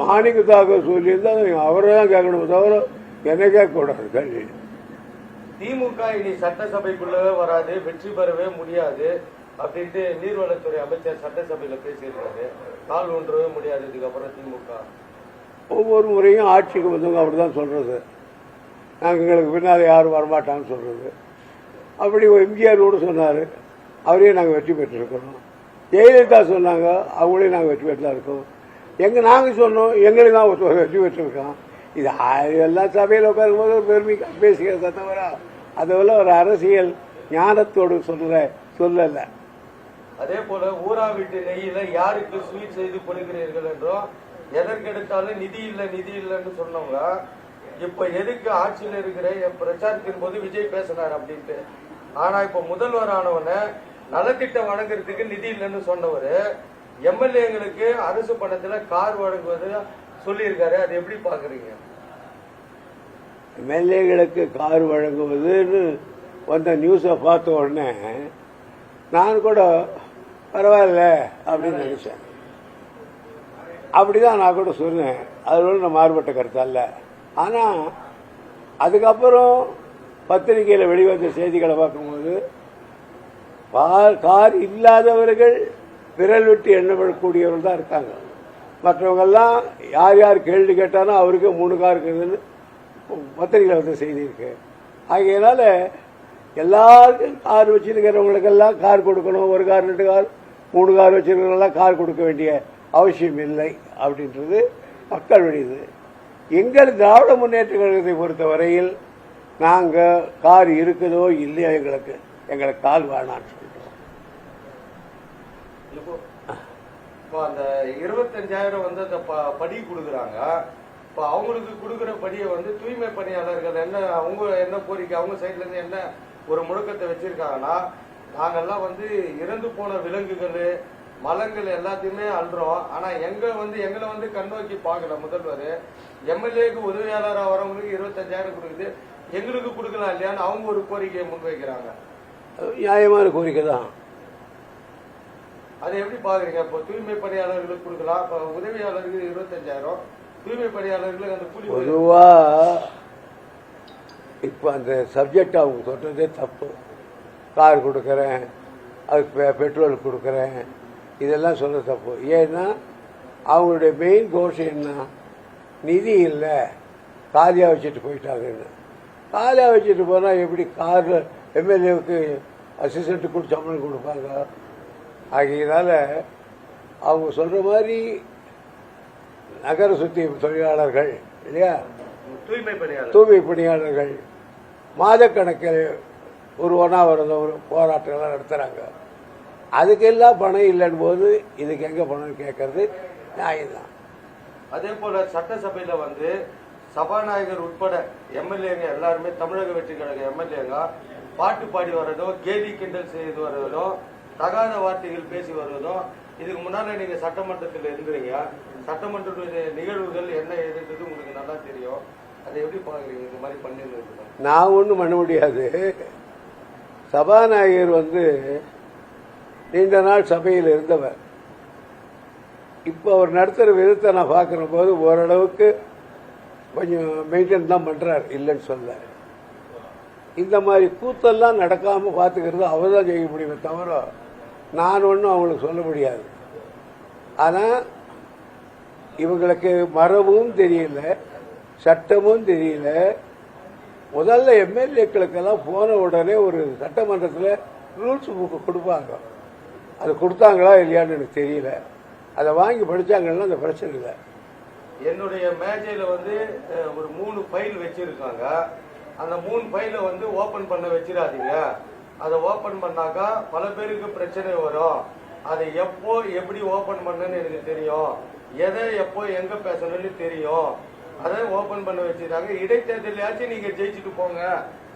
மாணிக்க தாக்கல் சொல்லியிருந்தா அவரை தான் கேட்கணும் தவிர என்ன கேட்கக்கூடாது கல்வி. திமுக இனி சட்டசபைக்குள்ளே வராது, வெற்றி பெறவே முடியாது அப்படின்ட்டு நீர்வளத்துறை அமைச்சர் சட்டசபையில பேசியிருக்காரு. நாள் ஒன்றவே முடியாது இதுக்கப்புறம் திமுக. ஒவ்வொரு முறையும் ஆட்சிக்கு வந்தவங்க அப்படிதான் சொல்றது, நாங்கள் எங்களுக்கு பின்னால் யாரும் வரமாட்டான்னு சொல்றது. அப்படி எம்ஜிஆர் கூட சொன்னார், அவரையும் நாங்கள் வெற்றி பெற்றிருக்கிறோம். ஜெயலலிதா சொன்னாங்க, அவங்களையும் நாங்கள் வெற்றி பெற்றா இருக்கோம். நாங்கள் சொன்னோம், எங்களையும் தான் வெற்றி பெற்றிருக்கோம். இது எல்லாம் சபையில் உட்காரும்போது ஒரு பெருமைக்கு பேசுகிறத தவிர அதெல்லாம் ஒரு அரசியல் ஞானத்தோடு சொல்லல. அதே போல ஊரா வீட்டு நெய்யில யாருக்கு ஸ்வீட் செய்து கொடுக்கிறீர்கள் என்றும், எதற்கெடுத்தாலும் நிதி இல்லைன்னு சொன்னவங்க இப்ப எதுக்கு ஆட்சியில் இருக்கிற பிரச்சாரத்தின் போது விஜய் பேசினார் அப்படின்ட்டு. ஆனா இப்ப முதல்வர் ஆனவன நலத்திட்டம் வழங்குறதுக்கு நிதி இல்லைன்னு சொன்னவர் எம்எல்ஏங்களுக்கு அரசு பணத்துல கார் வழங்குவது சொல்லியிருக்காரு. அது எப்படி பாக்குறீங்க? எம்எல்ஏகளுக்கு கார் வழங்குவதுன்னு வந்த நியூஸை பார்த்த உடனே நான் கூட பரவாயில்ல அப்படின்னு நினைச்சேன். அப்படிதான் நான் கூட சொன்னேன், அதோட நான் மாறுபட்ட கருத்து அல்ல. ஆனா அதுக்கப்புறம் பத்திரிகையில வெளிவந்த செய்திகளை பார்க்கும்போது கார் இல்லாதவர்கள் விரல் விட்டு எண்ணப்படக்கூடியவர்கள் தான் இருக்காங்க. மற்றவங்க எல்லாம் யார் யார் கேள்வி கேட்டாலும் அவருக்கு 3 கார் இருக்குதுன்னு பத்திரிகையில் வந்து செய்தி இருக்கு. ஆகையினால எல்லாருக்கும் கார் வச்சிருக்கிறவங்களுக்கெல்லாம் கார் கொடுக்கணும். 1 கார் 2 கார் 3 கார் வச்சிருக்கிறவங்கெல்லாம் கார் கொடுக்க வேண்டிய அவசியம் இல்லை அப்படின்றது மக்களுடையது. எங்கள் திராவிட முன்னேற்ற கழகத்தை பொறுத்த வரையில் நாங்கள் கார் இருக்குதோ இல்லையோ எங்களுக்கு கார் வேணான்னு சொல்றோம். இப்போ அந்த 25,000 வந்து அந்த படி கொடுக்குறாங்க. இப்போ அவங்களுக்கு கொடுக்குற படியை வந்து தூய்மை பணியாளர்கள் அவங்க என்ன கோரிக்கை, அவங்க சைட்ல இருந்து என்ன ஒரு முழக்கத்தை வச்சிருக்காங்கன்னா, நாங்கெல்லாம் வந்து இறந்து போன விலங்குகள் மலங்கள் எல்லாத்தையுமே அல்றோம். ஆனா எங்களை வந்து கண்ணோக்கி பார்க்கல முதல்வர். எம்எல்ஏக்கு உதவியாளராக வரவங்களுக்கு 25,000 கொடுக்குது, எங்களுக்கு கொடுக்கலாம் இல்லையான்னு அவங்க ஒரு கோரிக்கையை முன்வைக்கிறாங்க. நியாயமான கோரிக்கை தான். அதை எப்படி பாக்குறீங்க? இப்போ தூய்மை பணியாளர்களுக்கு கொடுக்கலாம், இப்போ உதவியாளருக்கு 25,000, தூய்மை பணியாளர்களுக்கு அந்த கூலி. பொதுவா இப்ப அந்த சப்ஜெக்ட் அவங்க சொல்றதே தப்பு. கார் கொடுக்கறேன், அதுக்கு பெட்ரோல் கொடுக்கறேன், இதெல்லாம் சொல்ற தப்பு. ஏன்னா அவங்களுடைய மெயின் கோஷம் என்ன? நிதி இல்லை, காலியா வச்சுட்டு போயிட்டாங்கன்னு. காலியா வச்சுட்டு போனா எப்படி கார்ல எம்எல்ஏவுக்கு அசிஸ்டன்ட் கூட சம்பளம் கொடுப்பாங்க? ஆகையினால அவங்க சொல்ற மாதிரி நகர சுத்தி தொழிலாளர்கள் இல்லையா, தூய்மை பணியாளர்கள் மாதக்கணக்கில் ஒரு போராட்டங்கள் நடத்துறாங்க. அதுக்கெல்லாம் பணம் இல்லைன்னு போது இதுக்கு எங்க பணம் கேட்கறது நியாயம்தான். அதே போல சட்டசபையில வந்து சபாநாயகர் உட்பட எம்எல்ஏங்க எல்லாருமே தமிழக வெற்றி கழக எம்எல்ஏங்க பாட்டு பாடி வர்றதோ, கேலி கிண்டல் செய்து வருவதோ, தகாத வார்த்தைகள் பேசி வருவதோ, இதுக்கு முன்னால நீங்க சட்டமன்றத்தில் இருந்துறீங்க. சட்டமன்ற நிகழ்வுகள் என்ன எதுன்றது உங்களுக்கு நல்லா தெரியும். அதை எப்படி பாக்குறீங்க? இந்த மாதிரி பண்ணிருந்தது நான் ஒன்றும் பண்ண முடியாது. சபாநாயகர் வந்து நீண்ட நாள் சபையில் இருந்தவர். இப்போ அவர் நடத்துகிற விதத்தை நான் பார்க்கிற போது ஓரளவுக்கு கொஞ்சம் மெயின்டைன் தான் பண்றார், இல்லைன்னு சொல்ல. இந்த மாதிரி கூத்தெல்லாம் நடக்காம பார்த்துக்கிறது அவர் தான் செய்ய முடியுமே தவிர நான் ஒன்றும் அவங்களுக்கு சொல்ல முடியாது. ஆனா இவங்களுக்கு மரபும் தெரியல, சட்டமும் தெரியல. முதல்ல எம்எல்ஏக்களுக்கெல்லாம் போன உடனே ஒரு சட்டமன்றத்தில் ரூல்ஸ் புக்கு கொடுப்பாங்க. அது கொடுத்தாங்களா இல்லையான்னு எனக்கு தெரியல. அதை வாங்கி படிச்சாங்கன்னா அந்த பிரச்சனை இல்லை. என்னுடைய மேஜையில வந்து ஒரு 3 ஃபைல் வச்சிருக்காங்க. அந்த 3 ஃபைலை வந்து ஓபன் பண்ண வச்சிடாதீங்க. அதை ஓபன் பண்ணாக்கா பல பேருக்கு பிரச்சனை வரும். அதை எப்போ எப்படி ஓபன் பண்ணன்னு எனக்கு தெரியும், எதை எப்போ எங்க பேசணும்னு தெரியும். அதை ஓபன் பண்ண வச்சிருக்காங்க. இடைத்தேர்தலையாச்சும் நீங்க ஜெயிச்சுட்டு போங்க,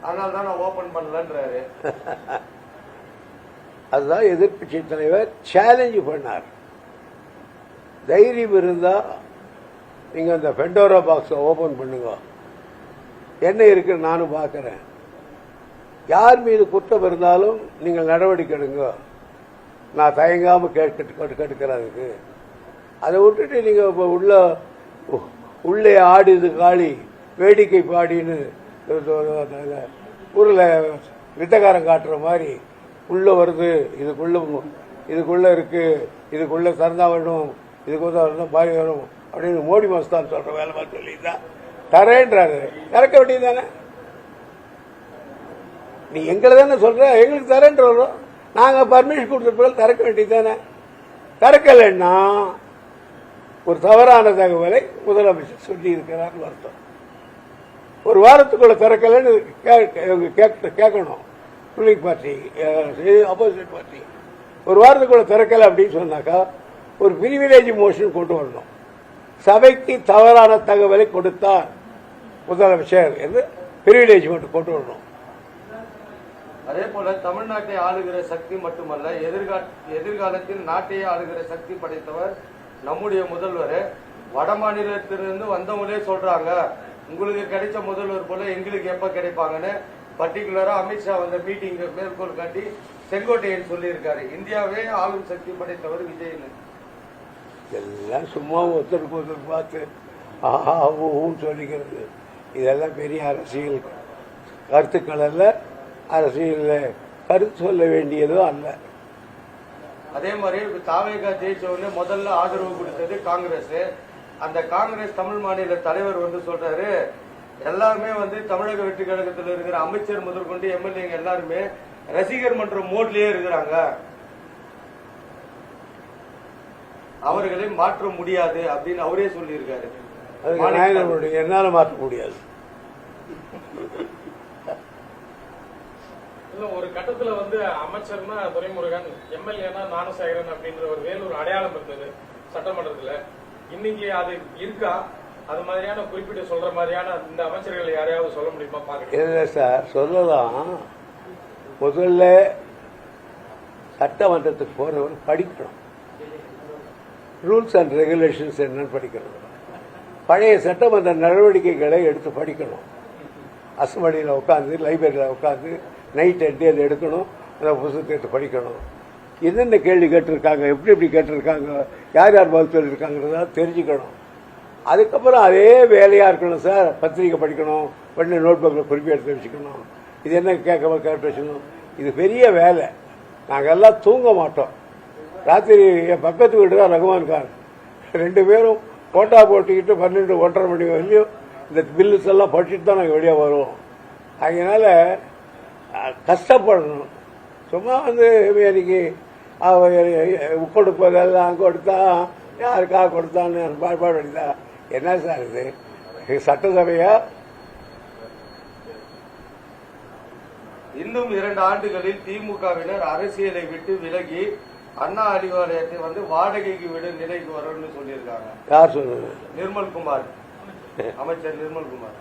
அதனால தான் நான் ஓபன் பண்ணலன்றாரு. அதுதான் எதிர்கட்சி தலைவர் சேலஞ்சு பண்ணார். தைரியம் இருந்தா நீங்க அந்த பெண்டோரா பாக்ஸை ஓபன் பண்ணுங்க, என்ன இருக்குன்னு நானும் பார்க்கிறேன். யார் மீது குற்றம் இருந்தாலும் நீங்கள் நடவடிக்கை எடுங்க. நான் தயங்காமல் கேட்கிறேன் அதுக்கு. அதை விட்டுட்டு நீங்கள் இப்போ உள்ளே ஆடுது காளி வேடிக்கை பாடின்னு ஊரில் வித்தகாரம் காட்டுற மாதிரி உள்ளே வருது, இதுக்குள்ளே இருக்கு, இதுக்குள்ளே திறந்தா வரணும், இதுக்குள்ள வரணும், பாரி வரும் அப்படின்னு மோடி மஸ்தான் சொல்கிற வேலை மாதிரி சொல்லிதான் தரேன்றாரு. திறக்க வேண்டியது தானே? நீ எங்களை தானே சொல்ற, எங்களுக்கு தரேன்ற வரும், நாங்கள் பர்மிஷன் கொடுத்துருப்போம், திறக்க வேண்டியது தானே? திறக்கலைன்னா ஒரு தவறான தகவலை முதலமைச்சர் சொல்லி இருக்கிறார் அர்த்தம். ஒரு வாரத்துக்குள்ள திறக்கலன்னு கேட்கணும். ரூலிங் பார்ட்டி ஆப்போசிட் பார்ட்டி ஒரு வாரத்துக்குள்ள திறக்கல அப்படின்னு சொன்னாக்கா ஒரு பிரிவிலேஜ் மோஷன் கொண்டு வரணும். சபைக்கு தவறான தகவலை கொடுத்தார் முதலமைச்சர் என்று பிரிவிலேஜ் மட்டும் கொண்டு வரணும். அதே போல தமிழ்நாட்டை ஆளுகிற சக்தி மட்டுமல்ல, எதிர்காலத்தில் நாட்டையே ஆளுகிற சக்தி படைத்தவர் நம்முடைய முதல்வர். வட மாநிலத்திலிருந்து வந்தவங்களே சொல்றாங்க, உங்களுக்கு கிடைச்ச முதல்வர் போல எங்களுக்கு எப்ப கிடைப்பாங்கன்னு. பர்டிகுலரா அமித்ஷா வந்த மீட்டிங் மேற்கோள் காட்டி செங்கோட்டையன் சொல்லியிருக்காரு, இந்தியாவே ஆளும் சக்தி படைத்தவர் விஜய்னு. எல்லாம் சும்மா ஒருத்தருக்கு ஒருத்தர் பார்த்து ஆஹா ஊன்னு சொல்லிக்கிறது, இதெல்லாம் பெரிய அரசியல் கருத்துக்கள் அல்ல, அரசியல் கருத்து சொல்ல வேண்டியதும் அல்ல. அதே மாதிரி தாவேகா ஜெயிச்ச உடனே முதல்ல ஆதரவு கொடுத்தது காங்கிரஸ். அந்த காங்கிரஸ் தமிழ் மாநில தலைவர் வந்து சொல்றாரு, எல்லாருமே வந்து தமிழக வெற்றி கழகத்தில் இருக்கிற அமைச்சர் முதற்கொண்டு எம்எல்ஏங்க எல்லாருமே ரசிகர் மன்ற மோட்லயே இருக்கிறாங்க, அவர்களை மாற்ற முடியாது அப்படின்னு அவரே சொல்லி இருக்காரு. என்னால மாற்ற முடியாது. ஒரு கட்டத்துல வந்து அமைச்சர்னா துரைமுருகன், எம்எல்ஏனா ஞானசேகரன் அப்படின்ற ஒரு வேலூர் அடையாளம் இருந்தது சட்டமன்றத்துல. இன்னைக்கு அது இருக்கா? அது மாதிரியான குறிப்பிட்டு சொல்ற மாதிரியான இந்த அமைச்சர்கள் யாரையாவது சொல்ல முடியுமா பாருங்க. இல்ல சார், சொல்லலாம். முதல்ல சட்டமன்றத்துக்கு போறவர் படிக்கணும், ரூல்ஸ் அண்ட் ரெகுலேஷன்ஸ் என்னன்னு படிக்கணும், பழைய சட்டமன்ற நடவடிக்கைகளை எடுத்து படிக்கணும், அசம்பிளியில் உட்காந்து லைப்ரரியில் உட்காந்து நைட் அடி அதை எடுக்கணும், அந்த புத்தகத்தை எடுத்து படிக்கணும். என்னென்ன கேள்வி கேட்டிருக்காங்க, எப்படி எப்படி கேட்டிருக்காங்க, யார் யார் பதில் சொல்லியிருக்காங்கிறத தெரிஞ்சுக்கணும். அதுக்கப்புறம் அதே வேலையா இருக்கணும் சார். பத்திரிக்கை படிக்கணும், உடனே நோட் புக்கில் குறிப்பி எடுத்து வச்சுக்கணும், இது என்ன கேட்டு வச்சுக்கணும். இது பெரிய வேலை. நாங்கள் எல்லாம் தூங்க மாட்டோம். ராத்திரி என் பக்கத்து வீடு தான் ரகுமான் கான், 2 பேரும் போட்டா போட்டுக்கிட்டு 12 1:30 மணி வரையும் இந்த பில்லுஸ் எல்லாம் படிச்சுட்டு தான் நாங்கள் வெளியே வருவோம். அதனால கஷ்டப்படணும். சும்மா வந்து இன்னைக்கு கொடுப்பதெல்லாம் கொடுத்தான், யாருக்காக கொடுத்தான்னு பாடு அடித்தா என்ன சார் இது? சட்டசபையா? இன்னும் 2 ஆண்டுகளில் திமுகவினர் அரசியலை விட்டு விலகி அண்ணா அறிவாலயத்தை வந்து வாடகைக்கு விடும் நிலைக்கு வரும்னு சொல்லியிருக்காங்க. யார் சொல்லுங்க? நிர்மல்குமார், அமைச்சர் நிர்மல்குமார்.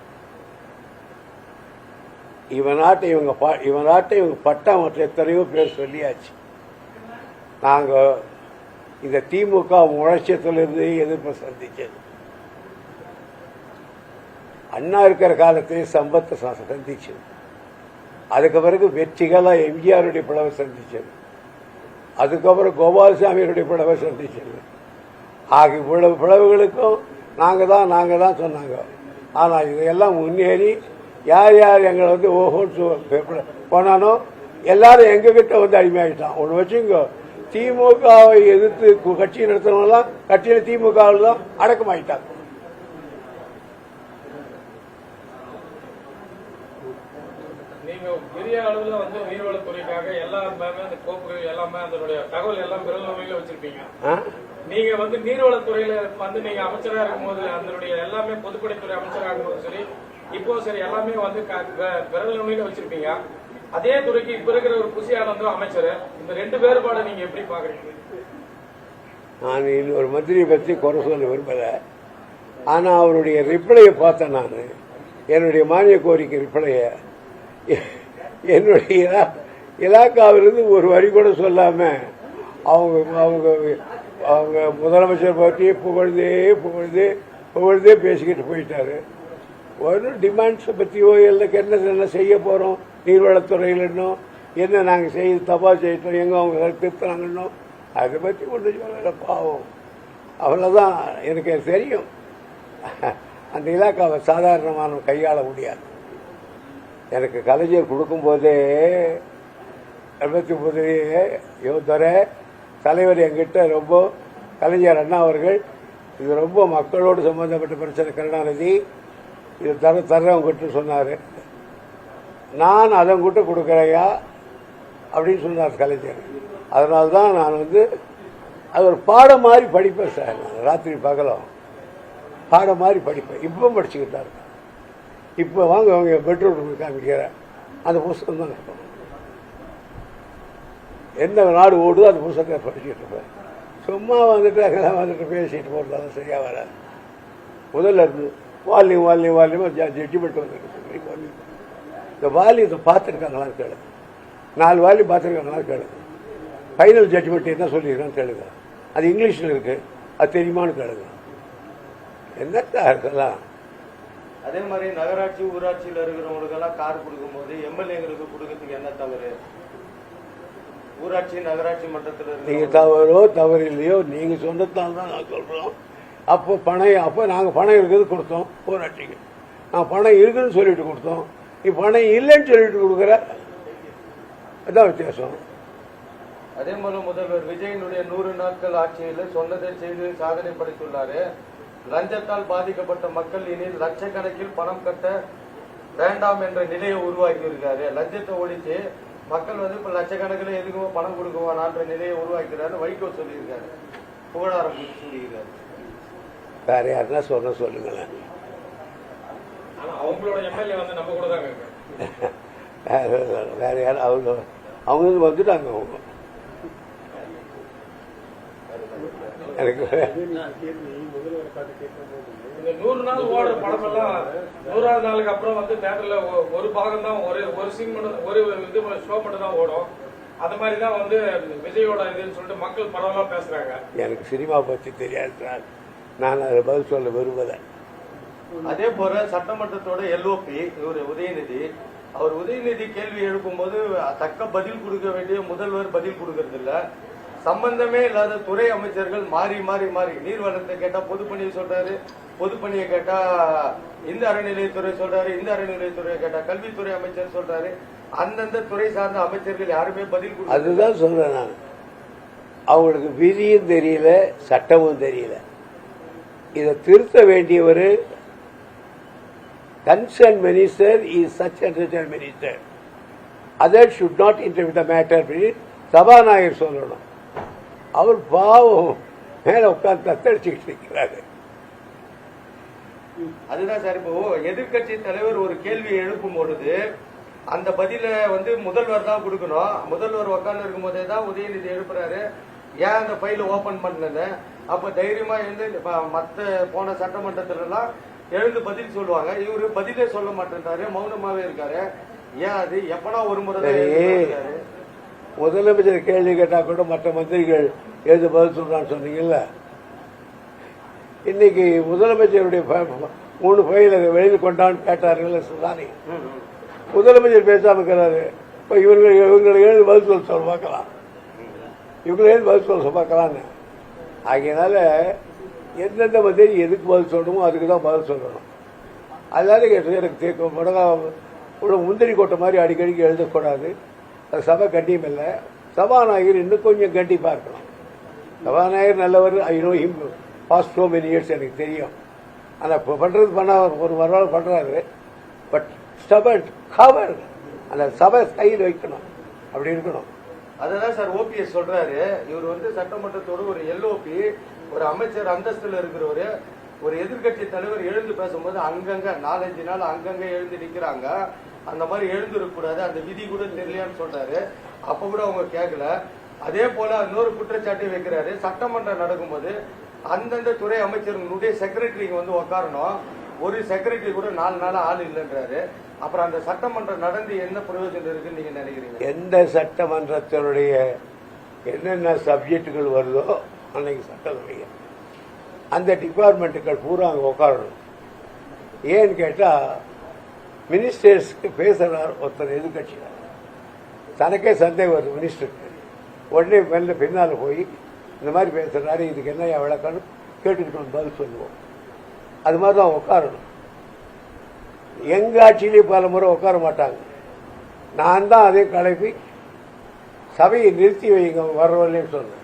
இவன் நாட்டை இவங்க பட்டா மற்ற எத்தனையோ பேர் சொல்லியாச்சு. நாங்க இந்த திமுக முழச்சத்திலிருந்து எதிர்ப்பு சந்திச்சது. அண்ணா இருக்கிற காலத்திலே சம்பத்தை சந்திச்சது. அதுக்கு பிறகு வெற்றிகளா எம்ஜிஆருடைய பிளவை சந்திச்சது. அதுக்கப்புறம் கோபாலசாமியுடைய பிளவை சந்திச்சது. ஆகிய பிளவுகளுக்கும் நாங்க தான் சொன்னாங்க. ஆனா இதையெல்லாம் முன்னேறி யார் யார் எங்களை வந்து ஓஹோன்னு போனானோ எல்லாரும் எங்க கிட்ட வந்து அடிமையாகிட்டான். ஒன்று வச்சுங்க, திமுகவை எதிர்த்து கட்சி நடத்தினவங்களாம் கட்சியில திமுகவில் தான் அடக்கமாயிட்டாங்க. நீங்க பெரிய அளவுல வந்து நீர்வளத்துறைக்காக எல்லாமே அந்த கோப்புகள் எல்லாமே அதனுடைய தகவல் எல்லாம் விரல் நுழையில வச்சிருப்பீங்க. நீங்க வந்து நீர்வளத்துறையில வந்து நீங்க அமைச்சரா இருக்கும் போது அதனுடைய எல்லாமே பொதுப்பணித்துறை அமைச்சராக இருக்கும்போது சரி, இப்போ சரி, எல்லாமே வந்து விரல் நுழையில வச்சிருப்பீங்க. அதே துறைக்கு இப்ப இருக்கிற ஒரு புசி ஆனந்தம் அமைச்சர், இந்த 2 வேறுபாடு நீங்க எப்படி பாக்குறீங்க? நான் இன்னொரு மந்திரியை பற்றி குறை சொல்ல விரும்பல. ஆனா அவருடைய ரிப்ளையை பார்த்தேன். நான் என்னுடைய மானிய கோரிக்கை ரிப்ளைய என்னுடைய இலாக்காவிலிருந்து ஒரு வரி கூட சொல்லாம அவங்க முதலமைச்சர் பற்றி புகழ்ந்தே பேசிக்கிட்டு போயிட்டாரு. ஒரு டிமாண்ட்ஸை பற்றியோ இல்லை என்ன செய்ய போறோம் நீர்வளத்துறையில் இன்னும் என்ன நாங்கள் செய்து தப்பா செய்யிட்டோம், எங்கே அவங்க திருத்துறாங்கன்னோ அதை பற்றி கொண்டு சொல்ல பாவம். அவ்வளோதான். எனக்கு தெரியும் அந்த இலாக்காவை சாதாரணமான கையாள முடியாது. எனக்கு கலைஞர் கொடுக்கும்போதே 79 யோதரை தலைவர் என்கிட்ட ரொம்ப கலைஞர் அண்ணா அவர்கள் இது ரொம்ப மக்களோடு சம்பந்தப்பட்ட பிரச்சனை, கருணாநிதி இது தர்றவங்கிட்ட சொன்னார். நான் அதங்கிட்ட கொடுக்குறையா அப்படின்னு சொன்னார் கலைஞர். அதனால்தான் நான் அது ஒரு பாடம் மாதிரி படிப்பேன் சார். நான் ராத்திரி பகலும் பாடம் மாதிரி படிப்பேன். இப்போ படிச்சுக்கிட்டா இருக்கேன். இப்போ வாங்க அவங்க பெட்ரூம் காமிக்கிறேன், அந்த புத்தகம் தான் இருக்கும். எந்த நாடு ஓடுதோ அந்த புத்தகத்தை படிச்சுட்டு இருப்பேன். சும்மா வந்துட்டு பேசிட்டு போகிறதால சரியாக வராது. முதல்ல இருந்து வால்யூமாக ஜட்ஜ்மெண்ட் வந்துருக்கு. இந்த வால்யூத்தை பார்த்துருக்காங்களான்னு கேளுங்க, 4 வால்யூம் பார்த்துருக்காங்களான்னு கேளுங்க. ஃபைனல் ஜட்ஜ்மெண்ட் என்ன சொல்லியிருக்கான்னு கேளுங்க. அது இங்கிலீஷில் இருக்கு, அது தெரியுமான்னு கேளுங்க. என்னத்தா இருக்கலாம். அதே மாதிரி நகராட்சி ஊராட்சியில் இருக்கிறவங்களுக்கு எல்லாம் கார் கொடுக்கும்போது எம்எல்ஏங்களுக்கு கொடுக்கறதுக்கு என்ன தவறு? ஊராட்சி நகராட்சி மட்டத்தில் நீங்க தவறோ தவறு இல்லையோ நீங்க சொன்னதால் தான் நான் சொல்றோம். அப்போ நாங்கள் பணம் இருக்குது கொடுத்தோம் ஊராட்சிக்கு. நான் பணம் இருக்குன்னு சொல்லிட்டு கொடுத்தோம். நீ பணம் இல்லைன்னு சொல்லிட்டு கொடுக்குற, அதான் வித்தியாசம். அதே போல முதல்வர் விஜயனுடைய 100 நாட்கள் ஆட்சியில் சொன்னதை செய்து சாதனை படைத்துள்ளாரு. லஞ்சத்தால் பாதிக்கப்பட்ட மக்கள் இனி லட்சக்கணக்கில் பணம் கட்ட வேண்டாம் என்ற நிலையை உருவாக்கி இருக்காரு. லஞ்சத்தை ஒழிச்சு மக்கள் இப்ப லட்சக்கணக்கில் எதுக்குமோ பணம் கொடுக்குவானான்ற நிலையை உருவாக்கிறாரு. வைகோ சொல்லியிருக்காரு, புகழாரம் சொல்லியிருக்காரு. வேற யாருன்னா சொல்லுங்களேன். அவங்களோட எம்எல்ஏ நம்ம கூட தாங்க வேற யாரும் அவங்க வந்துட்டாங்க. அவங்க எனக்கு இந்த 100 நாள் ஓடுற படம் எல்லாம் 100வது நாளுக்கு அப்புறம் தியேட்டர்ல ஒரு பாகம் தான், ஒரு சீன் மட்டும், ஒரு இது ஷோ மட்டும் தான் ஓடும். அது மாதிரி தான் விஜயோட இதுன்னு சொல்லிட்டு மக்கள் பரவலா பேசுறாங்க. எனக்கு சினிமா பற்றி தெரியாது சார், நான் அதை பதில் சொல்ல விரும்பல. அதே போல சட்டமன்றத்தோட எல்ஓபி இவர் உதயநிதி, அவர் உதயநிதி கேள்வி எழுப்பும் போது தக்க பதில் கொடுக்க வேண்டிய முதல்வர் பதில் கொடுக்கறது இல்ல. சம்பந்தமே இல்லாத துறை அமைச்சர்கள் மாறி மாறி மாறி நீர்வளத்தை கேட்டா பொதுப்பணியை சொல்றாரு, பொதுப்பணியை கேட்டா இந்த அறநிலையத்துறை சொல்றாரு, இந்த அறநிலையத்துறையை கேட்டா கல்வித்துறை அமைச்சர் சொல்றாரு. அந்தந்த துறை சார்ந்த அமைச்சர்கள் யாருமே பதில் கொடுக்க. அதுதான் சொல்றேன் நான். அவங்களுக்கு விதியும் தெரியல, சட்டமும் தெரியல. இதை திருத்த வேண்டியவர் concern minister is such and such and minister, other should not interview the matter சபாநாயகர் சொல்லணும். அவர் பாவம் மேல உட்கார்ந்து தத்தடிச்சுக்கிட்டு இருக்கிறாரு. அதுதான் சார். இப்போ எதிர்கட்சி தலைவர் ஒரு கேள்வி எழுப்பும் பொழுது அந்த பதில முதல்வர் தான் கொடுக்கணும். முதல்வர் உட்கார்ந்து இருக்கும் போதே தான் உதயநிதி எழுப்புறாரு, ஏன் அந்த ஃபைல ஓபன் பண்ணல? அப்ப தைரியமா எழுந்து மத்த போன சட்டமன்றத்துல எல்லாம் எழுந்து பதில் சொல்லுவாங்க. இவரு பதிலே சொல்ல மாட்டேன்றாரு, மௌனமாவே இருக்காரு. ஏன் அது எப்பனா ஒரு முறை முதலமைச்சர் கேள்வி கேட்டா கூட மற்ற மந்திரிகள் எழுந்து பதில் சொல்றான்னு சொன்னீங்கல்ல. இன்னைக்கு முதலமைச்சருடைய 3 ஃபைல வெளியில் கொண்டான்னு கேட்டார்கள் சுதாரி. முதலமைச்சர் பேசாம இருக்கிறாரு. இப்ப இவங்களை எழுந்து பதில் சொல்ல பார்க்கலாம், இவங்களை எழுந்து பதில் சொல்ல பார்க்கலான்னு. ஆகையினால எந்தெந்த மந்திரி எதுக்கு பதில் சொல்லணுமோ அதுக்கு தான் பதில் சொல்லணும். அதனால எனக்கு முந்திரி கொட்டை மாதிரி அடிக்கடிக்கு எழுதக்கூடாது. அது சபை கண்டியும் இல்லை. சபாநாயகர் இன்னும் கொஞ்சம் கண்டிப்பா இருக்கணும். சபாநாயகர் நல்லவர், I know him past so many years, எனக்கு தெரியும். ஆனா பண்ண ஒரு வரலாறு பண்றாரு. பட் ஸ்டபன் கவர், அந்த சபை கையில் வைக்கணும், அப்படி இருக்கணும். அததான் சார் ஓபிஎஸ் சொல்றாரு. இவர் சட்டமன்றத்தோட ஒரு எல்ஓபி, ஒரு அமைச்சர் அந்தஸ்துல இருக்கிறவரு, ஒரு எதிர்கட்சி தலைவர் எழுந்து பேசும்போது அங்கங்க 4-5 நாள் அங்கங்க எழுந்து நிக்கிறாங்க. அந்த மாதிரி எழுந்திருக்க கூடாது, அந்த விதி கூட தெரியலையான்னு சொல்றாரு. அப்ப கூட அவங்க கேட்கல. அதே போல இன்னொரு குற்றச்சாட்டை வைக்கிறாரு. சட்டமன்றம் நடக்கும்போது அந்தந்த துறை அமைச்சர்களுடைய செக்ரட்டரிங்க உட்காரணும். ஒரு செக்ரட்டரி கூட 4 நாள் ஆள் இல்லைன்றாரு. அப்புறம் அந்த சட்டமன்றம் நடந்து என்ன பிரயோஜனம் இருக்குன்னு நீங்க நினைக்கிறீங்க? எந்த சட்டமன்றத்தினுடைய என்னென்ன சப்ஜெக்டுகள் வருதோ அன்னைக்கு சட்டத்துடைய அந்த டிபார்ட்மெண்ட்டுகள் பூரா அங்க உட்காரணும். ஏன்னு கேட்டா மினிஸ்டர்ஸ்க்கு பேசுறார் ஒருத்தர் எதிர்கட்சியார், தனக்கே சந்தேகம் வருது மினிஸ்டருக்கு. உடனே வெளில பின்னால் போய் இந்த மாதிரி பேசுகிறாரு, இதுக்கு என்ன விளக்கம்னு கேட்டுக்கிட்டு வந்து பதில் சொல்லுவோம். அது மாதிரி தான் உட்காரணும். எங்கள் ஆட்சியிலேயே பல முறை உட்கார மாட்டாங்க. நான் தான் அதே கலைப்பி சபையை நிறுத்தி வைங்க வர்றவர்களேன்னு சொன்னேன்.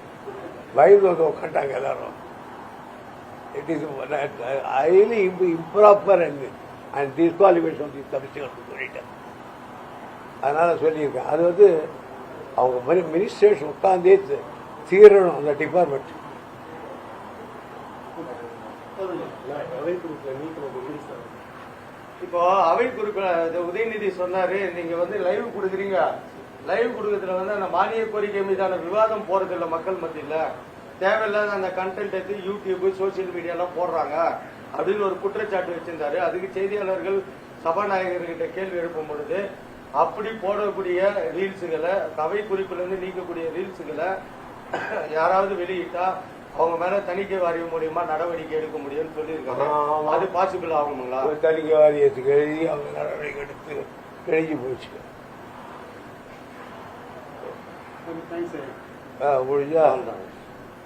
வயது வந்து உட்காண்டாங்க எல்லாரும். It is highly improper and disqualification of the commissioner சொல்லிட்டேன். அதனால சொல்லியிருக்கேன். அது வந்து அவங்க மினிஸ்ட்ரேஷன் உட்காந்தே தீரணும் அந்த டிபார்ட்மெண்ட். இப்போ அவை குறிப்பிட்ட உதயநிதி சொன்னாரு, நீங்க வந்து லைவ் கொடுக்குறீங்க, லைவ் கொடுக்கறதுல வந்து அந்த மானிய கோரிக்கை மீதான விவாதம் போறதில்ல மக்கள் மத்தியில, தேவையில்லாத அந்த கண்டென்ட் எடுத்து யூடியூப் சோசியல் மீடியாலாம் போடுறாங்க அப்படின்னு ஒரு குற்றச்சாட்டு வச்சிருந்தாரு. அதுக்கு செய்தியாளர்கள் சபாநாயகர்கிட்ட கேள்வி எழுப்பும் பொழுது, அப்படி போடக்கூடிய ரீல்ஸுகளை, அவை குறிப்பில இருந்து நீக்கக்கூடிய ரீல்ஸுகளை யாராவது வெளியிட்டா அவங்க மேல தணிக்கை வாரியம் மூலியமா நடவடிக்கை எடுக்க முடியும்னு சொல்லியிருக்காங்க. அது பாசிபிள் ஆகுங்களா? தணிக்கை வாரியத்துக்கு எழுதி அவங்க நடவடிக்கை எடுத்து எழுதி போச்சு. முடிஞ்சா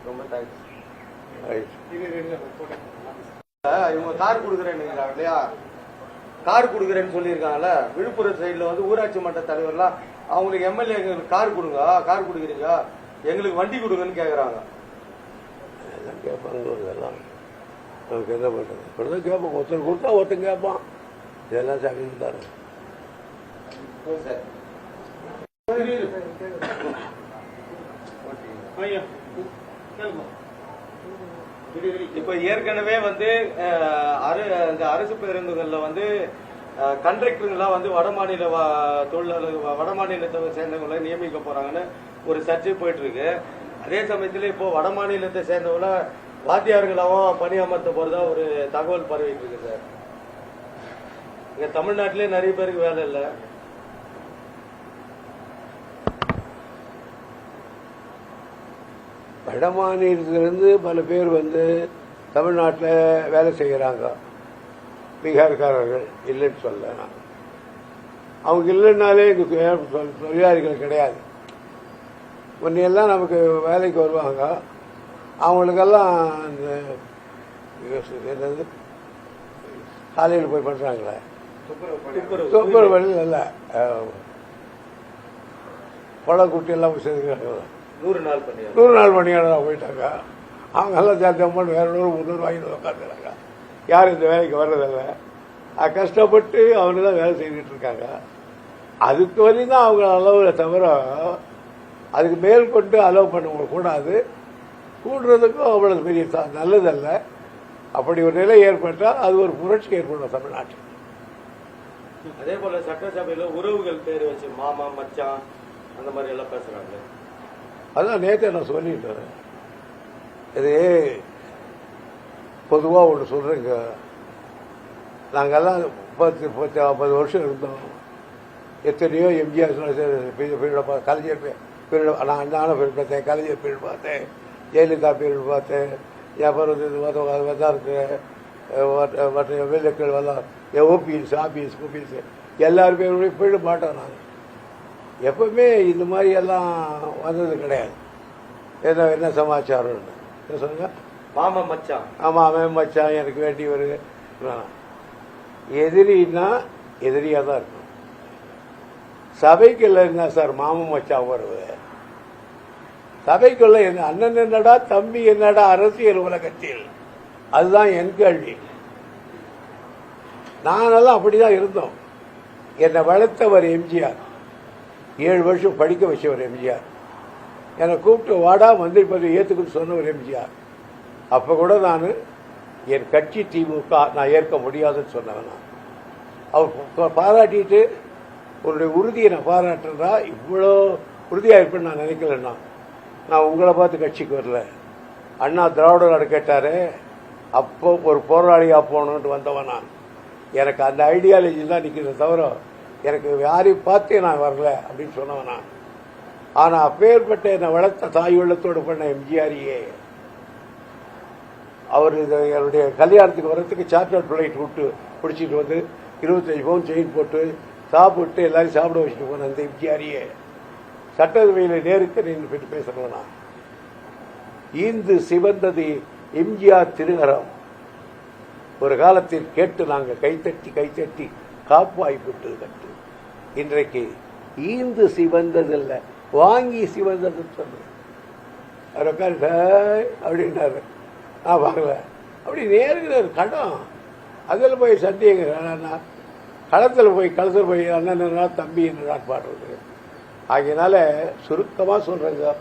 ரொம்ப தேங்க்ஸ். இவங்க கார் கொடுக்குறேன்னு இல்லையா, கார் கொடுக்குறேன்னு சொல்லியிருக்காங்கல்ல, விழுப்புரம் சைடுல வந்து ஊராட்சி மன்ற தலைவர்லாம் அவங்களுக்கு எம்எல்ஏ எங்களுக்கு கார் கொடுங்க, கார் கொடுக்குறீங்க, எங்களுக்கு வண்டி கொடுங்கன்னு கேக்குறாங்க. கேட்பாங்க இதெல்லாம். நமக்கு என்ன பண்றது? இப்படிதான் கேட்பான். ஒருத்தர் கொடுத்தா ஒருத்தன் கேட்பான். இதெல்லாம் சாப்பிட்டு இப்ப ஏற்கனவே வந்து இந்த அரசு பேருந்துகள்ல வந்து கண்டக்டருங்கெல்லாம் வந்து வடமாநில தொழிலாளர், வடமாநிலத்தை சேர்ந்தவங்களை நியமிக்க போறாங்கன்னு ஒரு சர்ச்சை போயிட்டு இருக்கு. அதே சமயத்துல இப்போ வடமாநிலத்தை சேர்ந்தவங்கள வாத்தியார்களாவும் பணியமர்த்த போறதா ஒரு தகவல் பரவிட்டு இருக்கு சார். இங்க தமிழ்நாட்டிலே நிறைய பேருக்கு வேலை இல்லை. வடமாநிலத்திலிருந்து பல பேர் வந்து தமிழ்நாட்டில் வேலை செய்கிறாங்க. பீகார்காரர்கள் இல்லைன்னு சொல்ல, அவங்க இல்லைன்னாலே இந்த தொழிலாளிகள் கிடையாது. முன்னையெல்லாம் நமக்கு வேலைக்கு வருவாங்க. அவங்களுக்கெல்லாம் இந்த என்னது காலையில் போய் பண்ணுறாங்களே துப்புரவு இல்லை, பழக்குட்டி எல்லாம் சேர்ந்துக்கிறாங்க. 100 நாள் பணியாளராக போயிட்டாங்க. அவங்க எல்லாம் சேர்த்து வேற 300 வாங்கிட்டு உட்காந்துறாங்க. யாரும் இந்த வேலைக்கு வர்றதில்லை. கஷ்டப்பட்டு அவங்க தான் வேலை செய்துட்டு இருக்காங்க. அதுக்கு வரையும் தான் அவங்க அளவுல தவிர அதுக்கு மேல் கொண்டு அலோவ் பண்ண கூடாது. கூடுறதுக்கும் அவ்வளவு பெரிய நல்லதல்ல. அப்படி ஒரு நிலை ஏற்பட்டால் அது ஒரு புரட்சி ஏற்படும் தமிழ்நாட்டில். அதே போல சட்டசபையில உறவுகள் பேர் வச்சு மாமா மச்சான் அந்த மாதிரி எல்லாம் பேசுறாங்க. அதான் நேற்று நான் சொல்லிட்டு இது பொதுவா ஒன்று சொல்றேங்க. நாங்கெல்லாம் 50 வருஷம் இருந்தோம். எத்தனையோ எம்ஜிஆர் கலைஞர் பீரியட், நான் அண்ணான பீரியட் பார்த்தேன், கலைஞர் பீரியட் பார்த்தேன், ஜெயலலிதா பீரியட் பார்த்தேன், அப்புறம் மற்ற எம்எல்ஏக்கள் எல்லாம் ஓபிஎஸ் ஆபிஎஸ் எல்லாருமே போயிட மாட்டோம். நாங்கள் எப்பவுமே இந்த மாதிரி எல்லாம் வந்தது கிடையாது. என்ன சமாச்சாரம் சொல்லுங்க. மாமா மச்சான், ஆமா அவன் மச்சான் எனக்கு வேண்டியவர். எதிரின்னா எதிரியா தான் இருக்கும். சபைக்குள்ள என்ன சார் மாமன் மச்சான் வருவது? சபைக்குள்ள என்ன அண்ணன் என்னடா தம்பி என்னடா அரசியல் உலகத்தில்? அதுதான் என் கேள்வி. நானெல்லாம் அப்படிதான் இருந்தோம். என்னை வளர்த்தவர் எம்ஜிஆர். 7 வருஷம் படிக்க வச்சவர் எம்ஜிஆர். என்னை கூப்பிட்டு வாடா மந்திரி பதவி ஏற்றுக்குன்னு சொன்னவர் எம்ஜிஆர். அப்ப கூட நான் என் கட்சி திமுக நான் ஏற்க முடியாதுன்னு சொன்னவன். அவர் பாராட்டிட்டு உன்னுடைய உறுதியை நான் பாராட்டுறா, இவ்வளோ உறுதியா இருப்பேன்னு நான் நினைக்கலன்னா. நான் உங்களை பார்த்து கட்சிக்கு வரல. அண்ணா திராவிட நாடு கேட்டாரு, அப்போ ஒரு போராளியா போகணும்னு வந்தவன் நான். எனக்கு அந்த ஐடியாலஜி தான் நிற்கிறத தவிர எனக்கு யாரையும் பார்த்தே நான் வரல அப்படின்னு சொன்னவன் நான். ஆனா அப்பேற்பட்ட என்னை வளர்த்த தாய் உள்ளத்தோடு பண்ண எம்ஜிஆரியே அவர் என்னுடைய கல்யாணத்துக்கு வர்றதுக்கு சார்ட்டர் பிளைட் விட்டு பிடிச்சிட்டு வந்து 25 பவுன் செயின் போட்டு சாப்பிட்டு எல்லாரும் சாப்பிட வச்சுட்டு போன அந்த எம்ஜிஆரியே சட்டசபையில் நேருக்கு நின்று பேசுறேன்னா ஈந்து சிவந்தது எம்ஜிஆர் திருநரம் ஒரு காலத்தில் கேட்டு நாங்கள் கைத்தட்டி காப்பாய்விட்டு கட்டு இன்றைக்கு ஈந்து சிவந்ததில்லை வாங்கி சிவந்தது சொன்னேன் அப்படின்னாரு நான் வாங்கல அப்படி நேருங்கிறார் கடம் அதில் போய் சத்தியங்க களத்தில் போய் அண்ணன் தம்பி என்று நான் பாடுறது ஆகையினால சுருக்கமாக சொல்றேங்க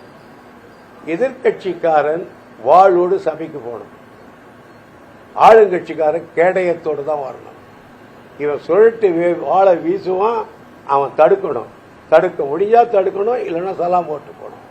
எதிர்கட்சிக்காரன் வாளோடு சபைக்கு போகணும் ஆளுங்கட்சிக்காரன் கேடயத்தோடு தான் வரணும் இவன் சுழட்டு வாழை வீசுவான் அவன் தடுக்கணும் தடுக்க முடிஞ்சா தடுக்கணும் இல்லைன்னா சலாம் போட்டு போகணும்